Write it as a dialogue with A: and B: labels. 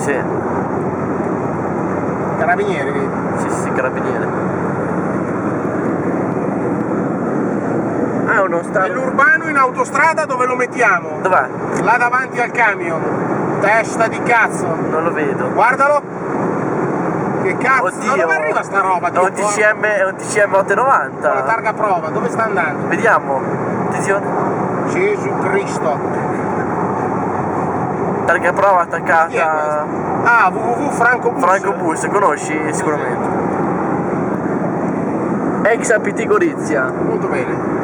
A: Sì,
B: Carabinieri, vedi?
A: sì, carabinieri. Ah, uno
B: E
A: stato.
B: l'urbano in autostrada dove lo mettiamo?
A: Dov'è?
B: Là davanti al camion. Testa di cazzo.
A: Non lo vedo.
B: Guardalo. Che cazzo?
A: Oddio.
B: Ma dove arriva sta roba?
A: È un TCM, è un TCM
B: Con la
A: 890.
B: targa prova, dove sta andando?
A: Vediamo. Attenzione.
B: Gesù Cristo.
A: Targa prova
B: Chi è
A: attaccata.
B: questo? Ah, www.francobus.
A: Franco Bus, conosci sicuramente. Ex APT Gorizia.
B: Molto bene.